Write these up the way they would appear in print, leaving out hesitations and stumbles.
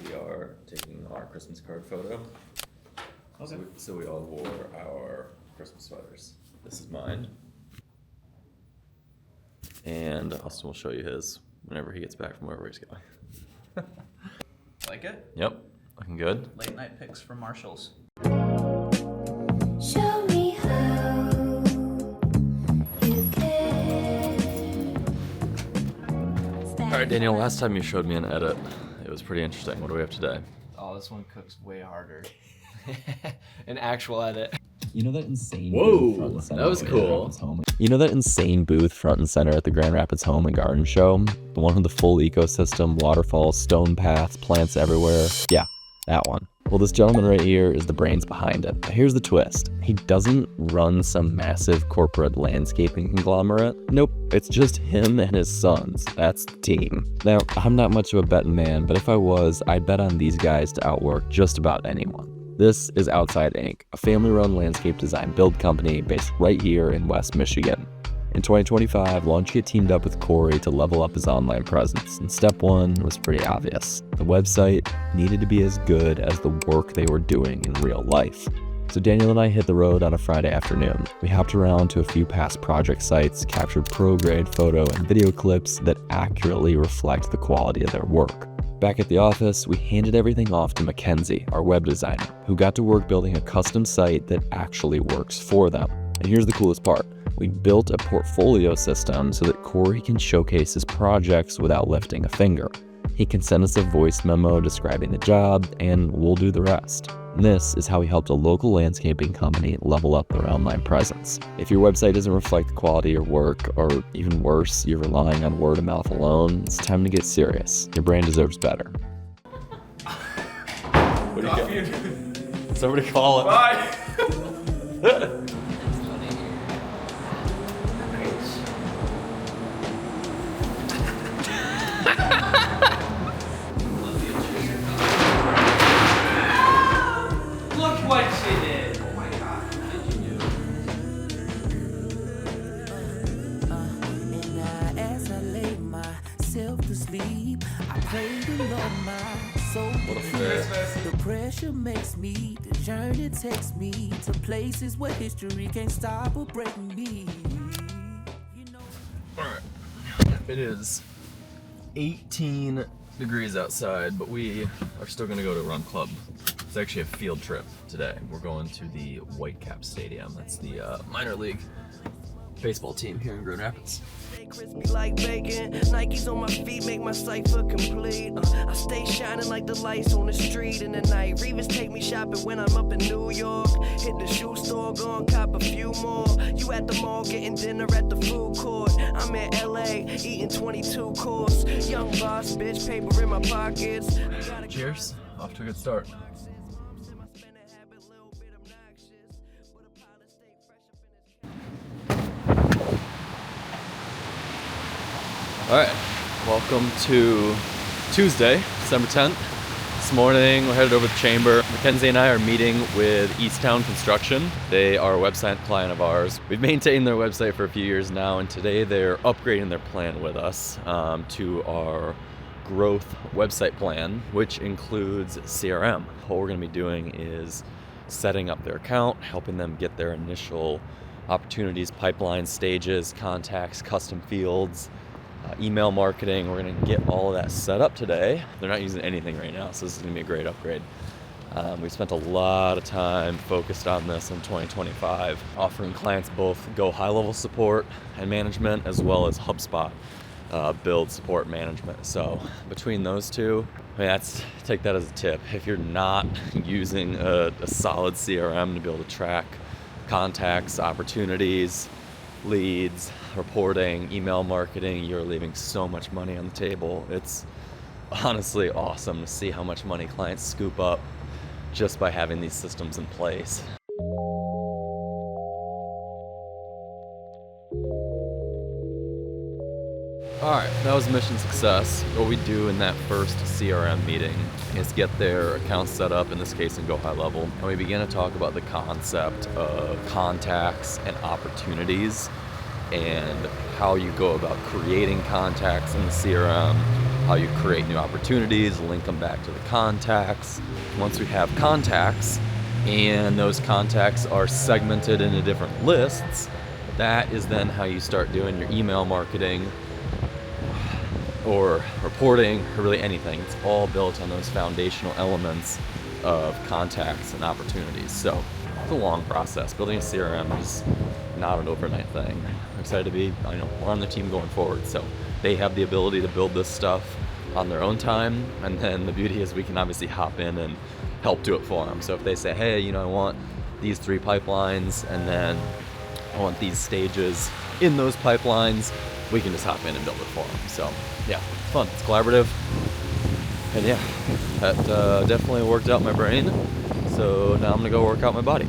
We are taking our Christmas card photo. Okay. So we all wore our Christmas sweaters. This is mine. And Austin will show you his whenever he gets back from wherever he's going. Like it? Yep, looking good. Late night picks from Marshalls. Show me how you can. All right, Daniel, last time you showed me an edit, it was pretty interesting. What do we have today? Oh, this one cooks way harder. An actual edit. You know that insane Whoa, booth front and center that was at the Grand cool. Rapids home? You know that insane booth front and center at the Grand Rapids Home and Garden Show? The one with the full ecosystem, waterfalls, stone paths, plants everywhere? Yeah, that one. Well, this gentleman right here is the brains behind it. Here's the twist. He doesn't run some massive corporate landscaping conglomerate. Nope, it's just him and his sons. That's the team. Now, I'm not much of a betting man, but if I was, I'd bet on these guys to outwork just about anyone. This is Outside Inc., a family-run landscape design build company based right here in West Michigan. In 2025, Launchkit teamed up with Corey to level up his online presence, and step one was pretty obvious. The website needed to be as good as the work they were doing in real life. So Daniel and I hit the road on a Friday afternoon. We hopped around to a few past project sites, captured pro-grade photo and video clips that accurately reflect the quality of their work. Back at the office, we handed everything off to Mackenzie, our web designer, who got to work building a custom site that actually works for them. And here's the coolest part. We built a portfolio system so that Corey can showcase his projects without lifting a finger. He can send us a voice memo describing the job, and we'll do the rest. And this is how we helped a local landscaping company level up their online presence. If your website doesn't reflect the quality of your work, or even worse, you're relying on word of mouth alone, it's time to get serious. Your brand deserves better. What do you got? Somebody call it. Bye! Look what she did! Oh my god, what did you do? And as I lay myself to sleep, I pray to Lord my soul. What a fit. The pressure makes me, the journey takes me to places where history can't stop or break me. You know. Alright. It is 18 degrees outside, but we are still gonna go to Run Club. It's actually a field trip today. We're going to the Whitecap Stadium. That's the minor league baseball team here in Grand Rapids. Stay crispy like bacon. Nikes on my feet make my cipher complete. I stay shining like the lights on the street in the night. Revis take me shopping when I'm up in New York. Hit the shoe store, go and cop a few more. You at the mall getting dinner at the food court. I'm in LA eating 22 course. Young boss, bitch, paper in my pockets. Cheers. Off to a good start. Alright, welcome to Tuesday, December 10th. This morning we're headed over to Chamber. Mackenzie and I are meeting with Easttown Construction. They are a website client of ours. We've maintained their website for a few years now, and today they're upgrading their plan with us to our growth website plan, which includes CRM. What we're going to be doing is setting up their account, helping them get their initial opportunities, pipeline stages, contacts, custom fields, email marketing. We're going to get all of that set up today. They're not using anything right now, so this is going to be a great upgrade. We spent a lot of time focused on this in 2025, offering clients both GoHighLevel support and management, as well as HubSpot build support management. So between those two, I mean, take that as a tip. If you're not using a solid CRM to be able to track contacts, opportunities, leads, reporting, email marketing, you're leaving so much money on the table. It's honestly awesome to see how much money clients scoop up just by having these systems in place. Alright, that was a mission success. What we do in that first CRM meeting is get their accounts set up, in this case in GoHighLevel, and we begin to talk about the concept of contacts and opportunities and how you go about creating contacts in the CRM, how you create new opportunities, link them back to the contacts. Once we have contacts, and those contacts are segmented into different lists, that is then how you start doing your email marketing or reporting, or really anything. It's all built on those foundational elements of contacts and opportunities. So it's a long process. Building a CRM is not an overnight thing. I'm excited to be, we're on the team going forward. So they have the ability to build this stuff on their own time. And then the beauty is we can obviously hop in and help do it for them. So if they say, hey, I want these 3 pipelines, and then I want these stages in those pipelines, we can just hop in and build it for them. So yeah, it's fun, it's collaborative. And yeah, that definitely worked out my brain. So now I'm gonna go work out my body.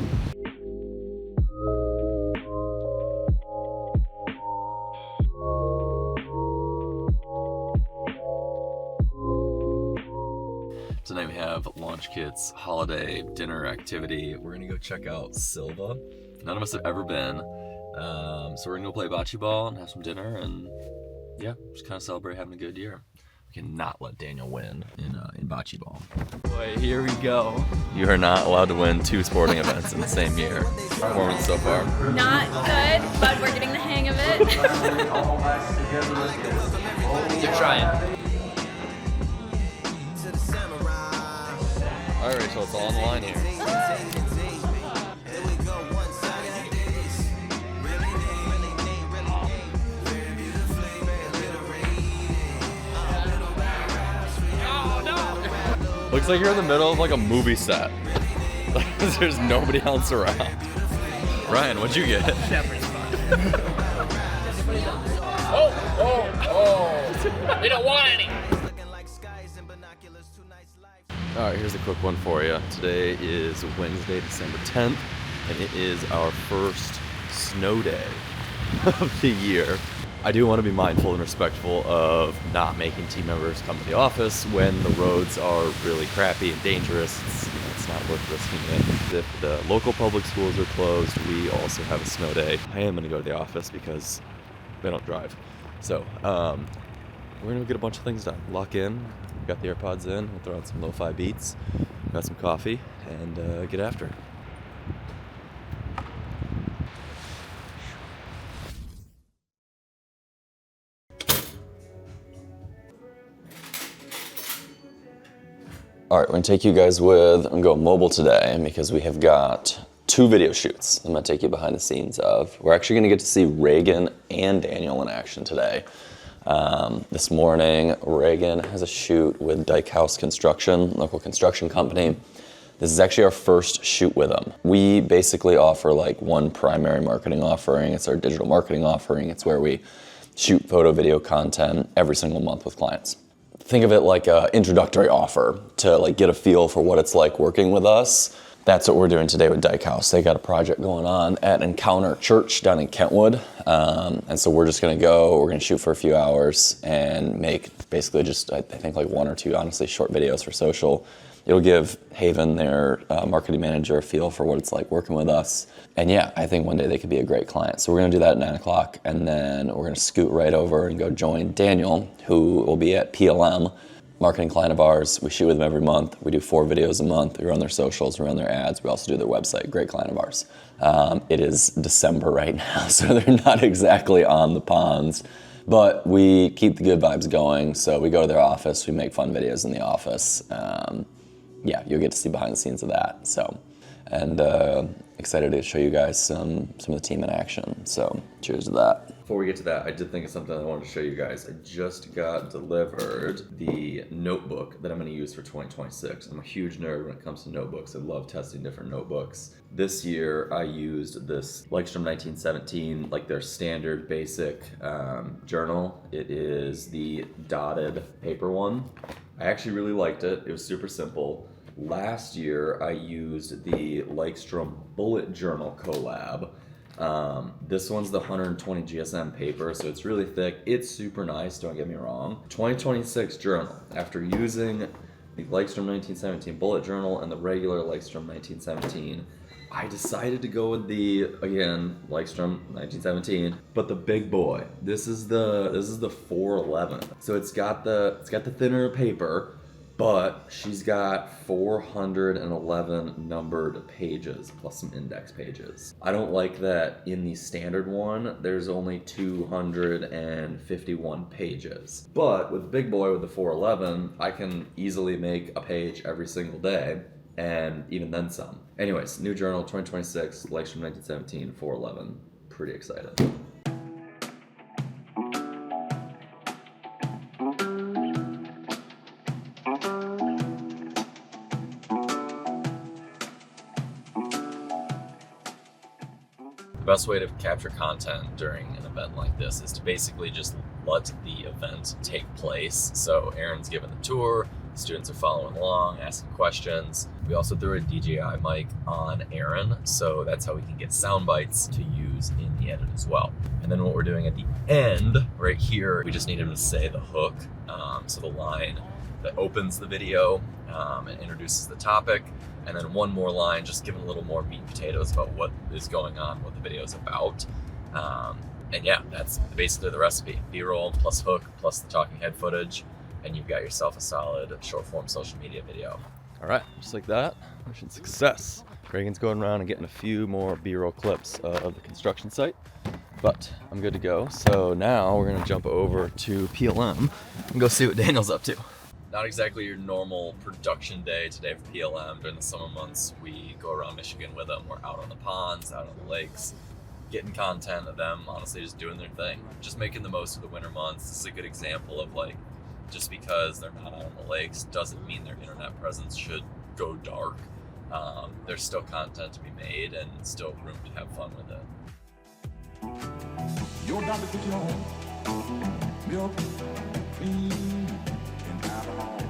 Tonight we have Launch Kit's holiday dinner activity. We're gonna go check out Silva. None of us have ever been. So we're gonna go play bocce ball and have some dinner, and yeah, just kind of celebrate having a good year. We cannot let Daniel win in bocce ball. Boy, here we go. You are not allowed to win 2 sporting events in the same year. Performance so far? Not good, but we're getting the hang of it. You're trying. All right, Rachel, it's all on the line here. Looks like you're in the middle of like a movie set. Like there's nobody else around. Ryan, what'd you get? Shepherd's pie. Oh! We don't want any. All right, here's a quick one for you. Today is Wednesday, December 10th, and it is our first snow day of the year. I do want to be mindful and respectful of not making team members come to the office when the roads are really crappy and dangerous. It's not worth risking it. If the local public schools are closed, we also have a snow day. I am going to go to the office because they don't drive. So we're going to get a bunch of things done. Lock in, got the AirPods in, we'll throw on some lo-fi beats, got some coffee, and get after it. All right, we're gonna take you guys with, I'm going mobile today because we have got 2 video shoots I'm gonna take you behind the scenes of. We're actually gonna get to see Reagan and Daniel in action today. This morning, Reagan has a shoot with Dyke House Construction, local construction company. This is actually our first shoot with them. We basically offer like one primary marketing offering. It's our digital marketing offering. It's where we shoot photo, video content every single month with clients. Think of it like an introductory offer to like get a feel for what it's like working with us. That's what we're doing today with Dyke House. They got a project going on at Encounter Church down in Kentwood. And so we're just gonna go, we're gonna shoot for a few hours and make basically just, I think like 1 or 2, honestly, short videos for social. It'll give Haven, their marketing manager, a feel for what it's like working with us. And yeah, I think one day they could be a great client. So we're gonna do that at 9 o'clock, and then we're gonna scoot right over and go join Daniel, who will be at PLM, marketing client of ours. We shoot with them every month. We do 4 videos a month. We run their socials, we run their ads. We also do their website, great client of ours. It is December right now, so they're not exactly on the ponds, but we keep the good vibes going. So we go to their office, we make fun videos in the office. Yeah, you'll get to see behind the scenes of that. So, and excited to show you guys some of the team in action. So cheers to that. Before we get to that, I did think of something I wanted to show you guys. I just got delivered the notebook that I'm going to use for 2026. I'm a huge nerd when it comes to notebooks. I love testing different notebooks. This year I used this Lightstrom 1917, like their standard basic journal. It is the dotted paper one. I actually really liked it. It was super simple. Last year I used the Lightstrom Bullet Journal collab. This one's the 120 GSM paper, so it's really thick. It's super nice, don't get me wrong. 2026 journal. After using the Lightstrom 1917 Bullet Journal and the regular Lightstrom 1917, I decided to go with the, again, Leichtrom 1917, but the big boy. This is the 411. So it's got the thinner paper, but she's got 411 numbered pages plus some index pages. I don't like that in the standard one, there's only 251 pages. But with the big boy with the 411, I can easily make a page every single day, and even then some. Anyways, new journal 2026, Leichtrom 1917, 411. Pretty excited. The best way to capture content during an event like this is to basically just let the event take place. So Aaron's giving the tour, students are following along, asking questions. We also threw a DJI mic on Aaron, so that's how we can get sound bites to use in the edit as well. And then what we're doing at the end, right here, we just need him to say the hook, so the line that opens the video and introduces the topic, and then one more line, just giving a little more meat and potatoes about what is going on, what the video is about. And yeah, that's basically the recipe. B-roll plus hook plus the talking head footage, and you've got yourself a solid short form social media video. All right, just like that, mission success. Reagan's going around and getting a few more B-roll clips of the construction site, but I'm good to go. So now we're gonna jump over to PLM and go see what Daniel's up to. Not exactly your normal production day today for PLM. During the summer months, we go around Michigan with them. We're out on the ponds, out on the lakes, getting content of them, honestly just doing their thing. Just making the most of the winter months. This is a good example of like, just because they're not out on the lakes doesn't mean their internet presence should go dark. There's still content to be made and still room to have fun with it. Your doctor put you on milk, clean, and alcohol.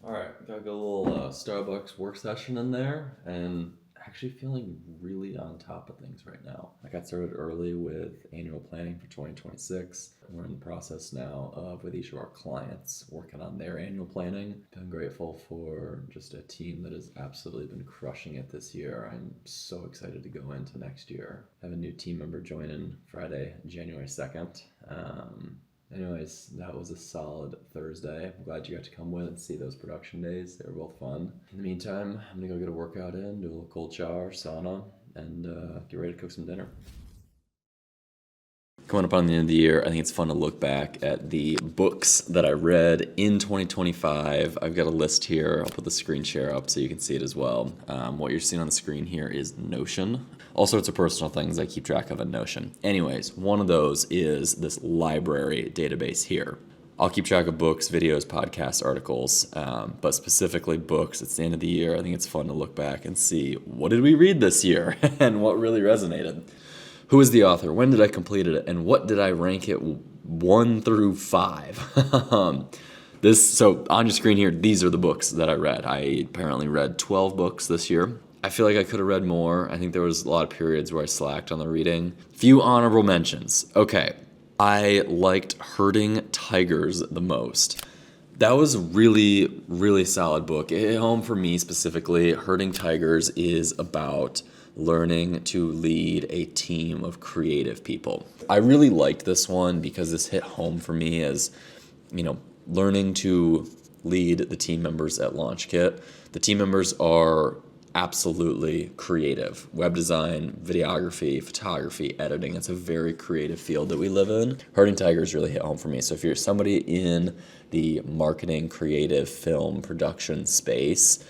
All right, got a little Starbucks work session in there, and actually feeling really on top of things right now. I got started early with annual planning for 2026. We're in the process now of, with each of our clients, working on their annual planning. I'm grateful for just a team that has absolutely been crushing it this year. I'm so excited to go into next year. I have a new team member joining Friday, January 2nd. Anyways, that was a solid Thursday. I'm glad you got to come with and see those production days. They were both fun. In the meantime, I'm gonna go get a workout in, do a little cold shower, sauna, and get ready to cook some dinner. Coming up on the end of the year, I think it's fun to look back at the books that I read in 2025. I've got a list here. I'll put the screen share up so you can see it as well. What you're seeing on the screen here is Notion. All sorts of personal things I keep track of in Notion. Anyways, one of those is this library database here. I'll keep track of books, videos, podcasts, articles, but specifically books. It's the end of the year. I think it's fun to look back and see what did we read this year and what really resonated. Who was the author? When did I complete it? And what did I rank it 1 through 5? So on your screen here, these are the books that I read. I apparently read 12 books this year. I feel like I could have read more. I think there was a lot of periods where I slacked on the reading. Few honorable mentions. Okay, I liked Herding Tigers the most. That was a really, really solid book. It hit home for me specifically. Herding Tigers is about learning to lead a team of creative people. I really liked this one because this hit home for me as, learning to lead the team members at LaunchKit. The team members are absolutely creative. Web design, videography, photography, editing. It's a very creative field that we live in. Herding Tigers really hit home for me. So if you're somebody in the marketing, creative, film, production space,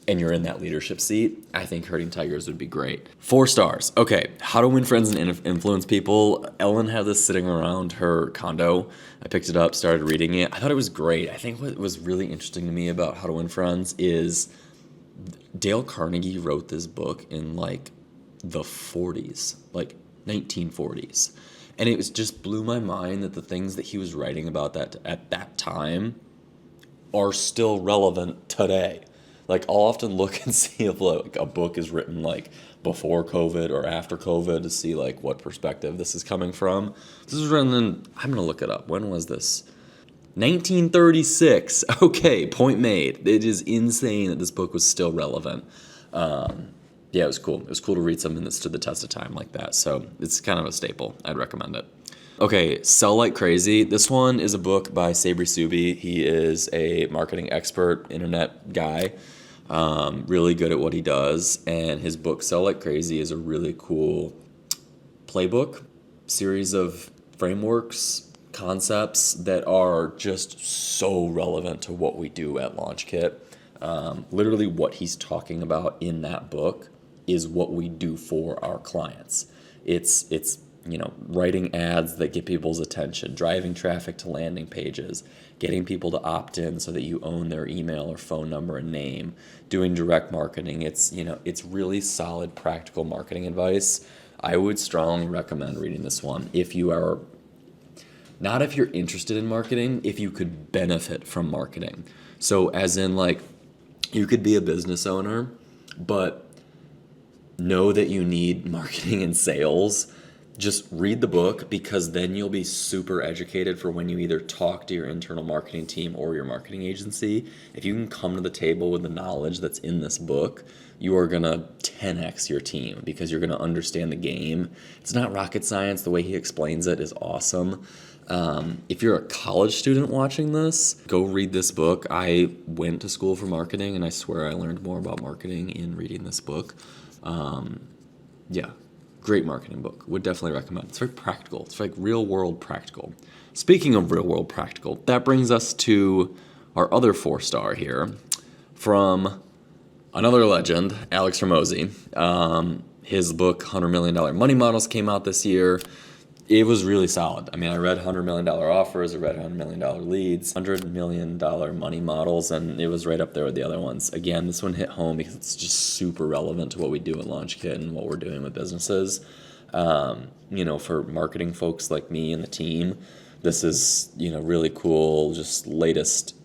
and you're in that leadership seat, I think Herding Tigers would be great. 4 stars. Okay, How to Win Friends and Influence People. Ellen had this sitting around her condo. I picked it up, started reading it. I thought it was great. I think what was really interesting to me about How to Win Friends is Dale Carnegie wrote this book in the 40s, 1940s. And it just blew my mind that the things that he was writing about that at that time are still relevant today. I'll often look and see if a book is written before COVID or after COVID to see what perspective this is coming from. This was written in, I'm going to look it up. When was this? 1936. Okay, point made. It is insane that this book was still relevant. Yeah, it was cool. It was cool to read something that stood the test of time like that. So it's kind of a staple. I'd recommend it. Okay, Sell Like Crazy. This one is a book by Sabri Subi. He is a marketing expert, internet guy, really good at what he does. And his book, Sell Like Crazy, is a really cool playbook, series of frameworks, concepts that are just so relevant to what we do at LaunchKit. Literally what he's talking about in that book is what we do for our clients. It's writing ads that get people's attention, driving traffic to landing pages, getting people to opt in so that you own their email or phone number and name, doing direct marketing. It's really solid practical marketing advice. I would strongly recommend reading this one if you're interested in marketing, if you could benefit from marketing. So as in, like, you could be a business owner, but know that you need marketing and sales. Just read the book, because then you'll be super educated for when you either talk to your internal marketing team or your marketing agency. If you can come to the table with the knowledge that's in this book, you are going to 10x your team, because you're going to understand the game. It's not rocket science. The way he explains it is awesome. If you're a college student watching this, go read this book. I went to school for marketing, and I swear I learned more about marketing in reading this book. Yeah. Great marketing book. Would definitely recommend. It's very practical. It's like real world practical. Speaking of real world practical, that brings us to our other 4-star here from another legend, Alex Ramosi. His book, $100 Million Money Models, came out this year. It was really solid. I mean, I read $100 million offers, I read $100 million leads, $100 million money models, and it was right up there with the other ones. Again, this one hit home because it's just super relevant to what we do at LaunchKit and what we're doing with businesses. For marketing folks like me and the team, this is, really cool, just latest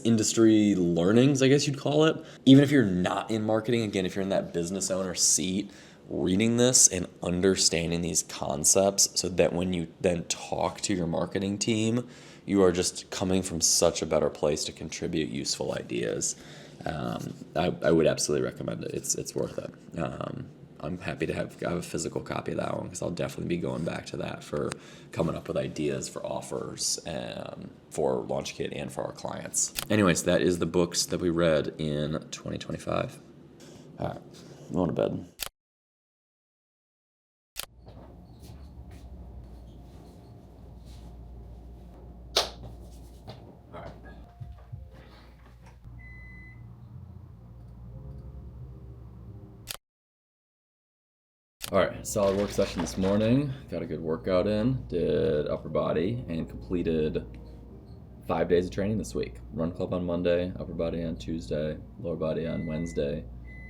industry learnings, I guess you'd call it. Even if you're not in marketing, again, if you're in that business owner seat, reading this and understanding these concepts so that when you then talk to your marketing team, you are just coming from such a better place to contribute useful ideas. I would absolutely recommend it. It's worth it. I'm happy to have a physical copy of that one, because I'll definitely be going back to that for coming up with ideas for offers for LaunchKit and for our clients. Anyways, that is the books that we read in 2025. All right, I'm going to bed. All right, solid work session this morning. Got a good workout in, did upper body, and completed 5 days of training this week. Run club on Monday, upper body on Tuesday, lower body on Wednesday,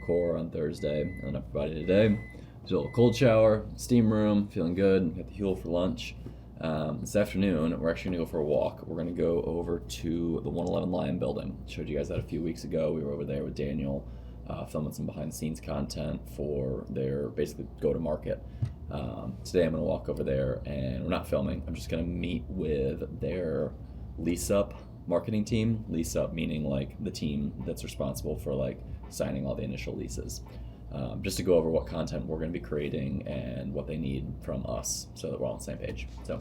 core on Thursday, and then upper body today. Did a little cold shower, steam room, feeling good. Got the Huel for lunch. This afternoon, we're actually gonna go for a walk. We're gonna go over to the 111 Lion building. Showed you guys that a few weeks ago. We were over there with Daniel, filming some behind the scenes content for their basically go-to-market. Today I'm gonna walk over there, and we're not filming. I'm just gonna meet with their lease-up marketing team. Lease-up meaning like the team that's responsible for like signing all the initial leases. Just to go over what content we're gonna be creating and what they need from us so that we're all on the same page. So.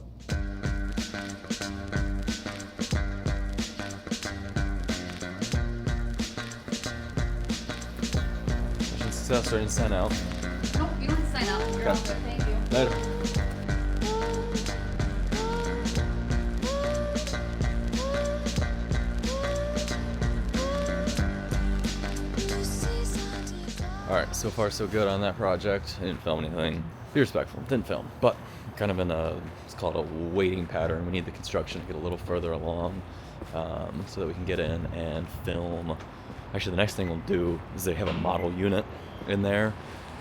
Starting to sign out. Nope, you don't have to sign out. You're all good. Thank you. Later. Alright, so far so good on that project. I didn't film anything. Be respectful, didn't film. But kind of in it's called a waiting pattern. We need the construction to get a little further along so that we can get in and film. Actually, the next thing we'll do is they have a model unit in there.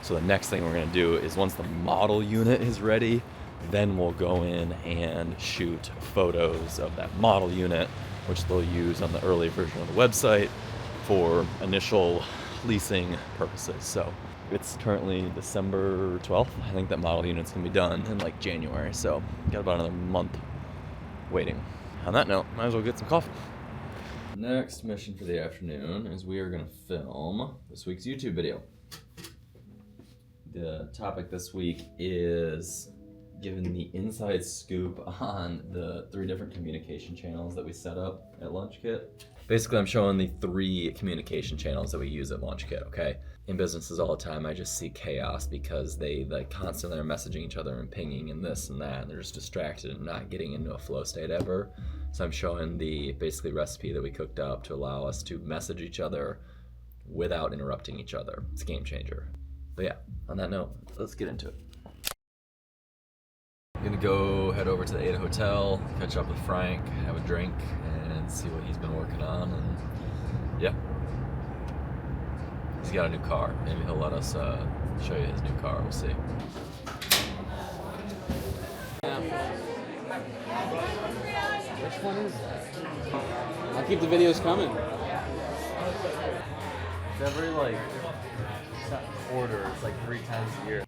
So the next thing we're going to do is once the model unit is ready, then we'll go in and shoot photos of that model unit, which they'll use on the early version of the website for initial leasing purposes. So it's currently December 12th. I think that model unit's going to be done in like January. So got about another month waiting. On that note, might as well get some coffee. Next mission for the afternoon is we are gonna film this week's YouTube video. The topic this week is giving the inside scoop on the 3 different communication channels that we set up at LaunchKit. Basically, I'm showing the 3 communication channels that we use at LaunchKit, okay? In businesses all the time, I just see chaos because they like constantly are messaging each other and pinging and this and that, and they're just distracted and not getting into a flow state ever. So I'm showing the basically recipe that we cooked up to allow us to message each other without interrupting each other. It's a game changer. But yeah, on that note, let's get into it. I'm gonna go head over to the Ada Hotel, catch up with Frank, have a drink, and see what he's been working on, and yeah. He's got a new car. Maybe he'll let us show you his new car, we'll see. Which one is that? I'll keep the videos coming. It's every like quarter, it's like 3 times a year.